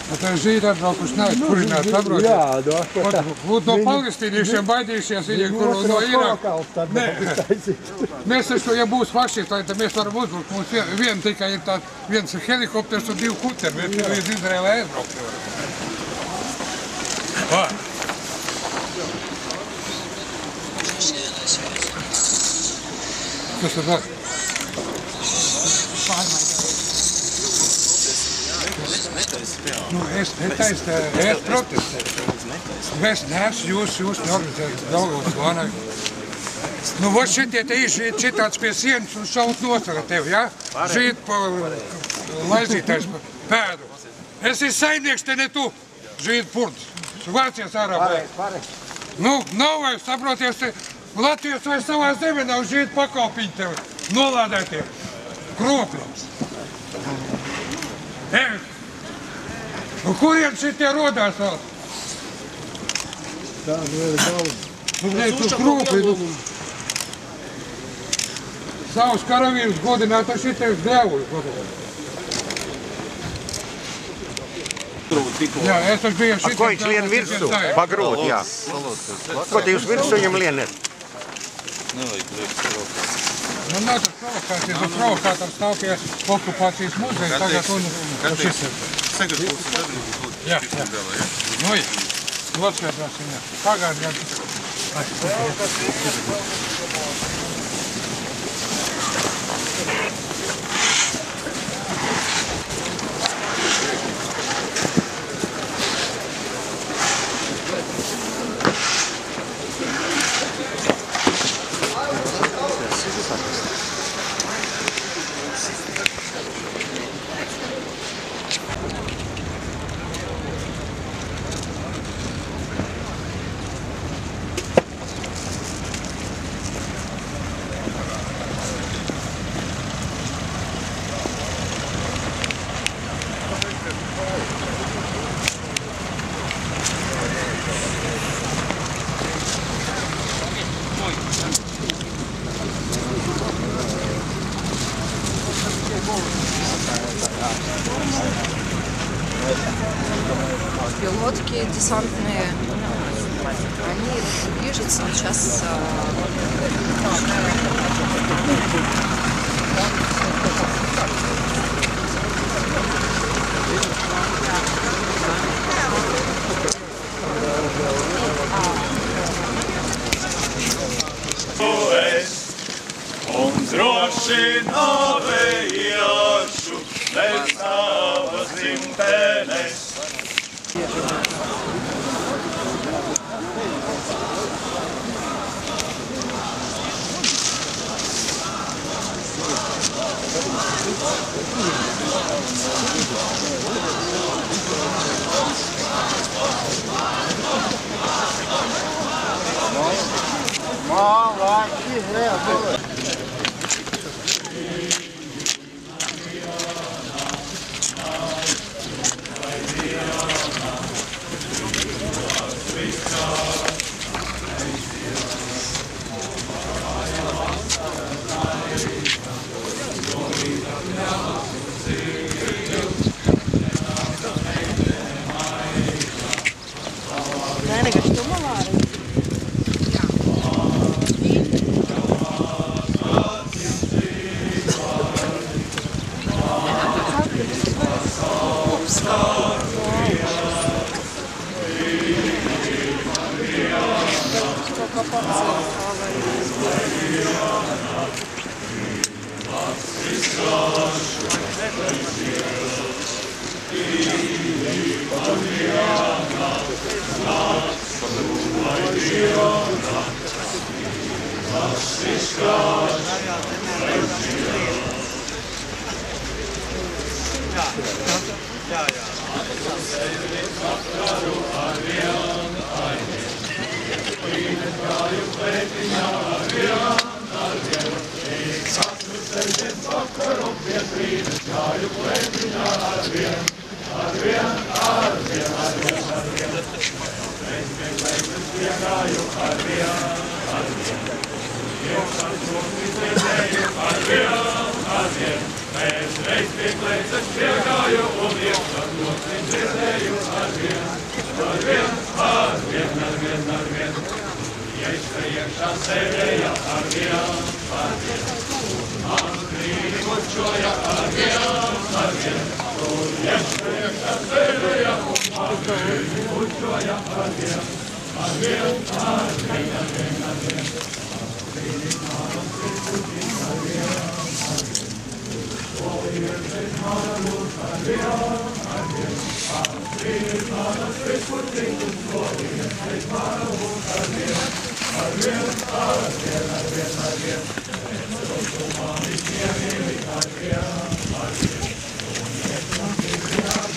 Tā ir žīda atbraukuši neaizkurināt, saprotiet? Jā, no. Būtu no palestīniešiem baidījušies, viņi, kur no Irāka. Mēs taču, ja būs fašisti, tad mēs varam uzbrukt. Mums vien tikai ir tāds, viens helikopters un 2 kuteri, mēs līdz Izraēlē aizbraukt. Kas tad var? Nu, es protestēju. Es neesmu jūs neorganizēju galvos zvanu. Nu, vot šitie te šitāds pie sienas un šaut nosaka tevi, ja? Žīt pa laizītais pēdu. Es esmu saimnieks, te ne tu, žīt purds. Vācies ārā. Nu, nav vai, saproties, Latvijas vai savā zemē nav žīt pakalpiņi tevi. Nolādētie. Kropļi. Nu, kuriem šitie rodās vēl? Tā, nu ir daudz. Nu, tu kropļi. Savus karavīrus godināt ar šitie gļevuļus godināt. Jā, es taču biju šitie... Ko viņš lien virsū? Pagrūt, jā. Ko te jūs virsū viņam lieniet? Nu, nav tas provokācijas, bet provokātams stāv pie okupācijas muzeja. Tagad un šis ir. Jā. Nu, jā. Atskaidrosim, jā. Pagādi, jā. Лодки десантные, они движутся сейчас. Un droši novējošu bez savas dzimtenes. Mēs reiz pieklēcas piegāju un iekšā to dzirdēju.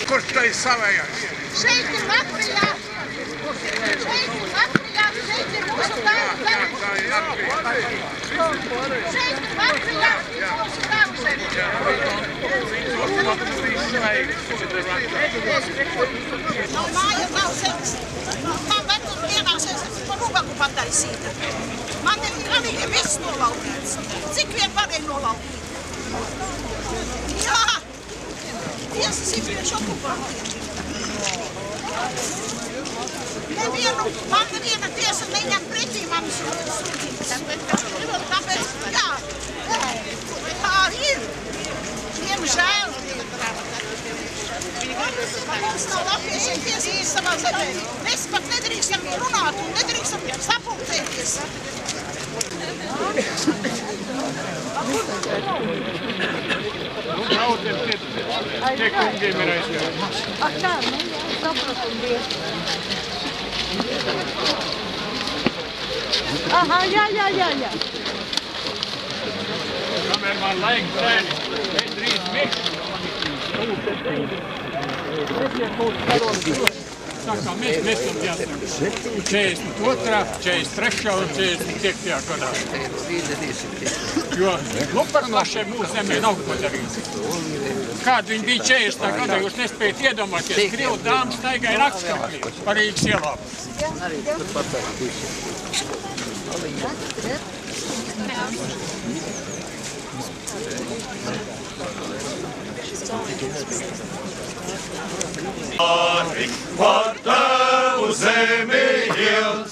Kurš te ir savējais? Šeit ir Latvijā, šeit ir mūsu tēvu zeme. Šeit ir Latvijā, mūsu tēvu zeme. Nav māja, nav zemes. Man vecuma dienās es par ubagu pataisīta. Man ir galīgi viss nolaupīts. Cik vien varēja nolaupīt? Jā! Tiesas ir priekš okupantiem. Man neviena tiesa neņem pretī manas sūdzības. Tāpēc, jā, tā ir. Diemžēl. Mums nav latviešiem tiesības savā zemē. Mēs pat nedrīkstam runāt un nedrīkstam sapulcēties. Tie kungiem ir aizgājumi. Ak tā, sapratu un bija. Aha, jā. Kamēr man laika tēni, es drīz mikšu. Saka, mēs esam jāsaka 42., 43. un 45. gadā. Jo, par našiem mūsu zemē nav ko darīt. Kādi viņi bija 40. gadā, jūs nespējat iedomāties, Krievu dāmas staigāja naktskaplī par Rīgas ielām. Par tavu zemi iet,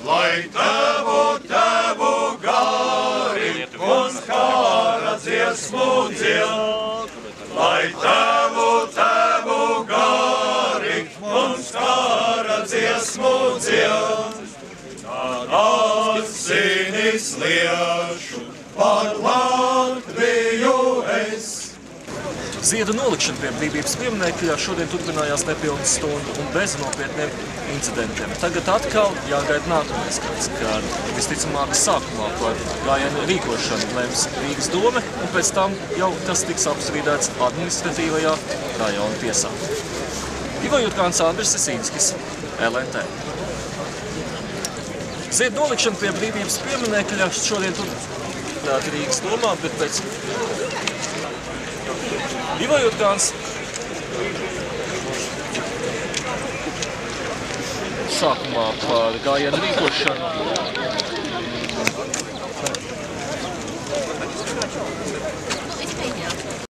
lai tavu gari un kara dziesmu dzied. Lai tavu gari un kara dziesmu dzied. Tad asinis liešu par Latviju es. Ziedu nolikšana pie brīvības pieminekļa šodien turpinājās nepilnu stundu un bez nopietniem incidentiem. Tagad atkal jāgaida nākamais gads, kad visticamāk sākumā par gājienu rīkošanu lems Rīgas dome un pēc tam jau tas tiks apstrīdēts administratīvajā rajona tiesā. Ivo Jurkāns, Andris Sisīnskis, LNT. Ziedu nolikšana pie brīvības pieminekļa šodien turpināt Rīgas domā, bet pēc Ivo Jurkāns sākumā par gājienu rīkošanu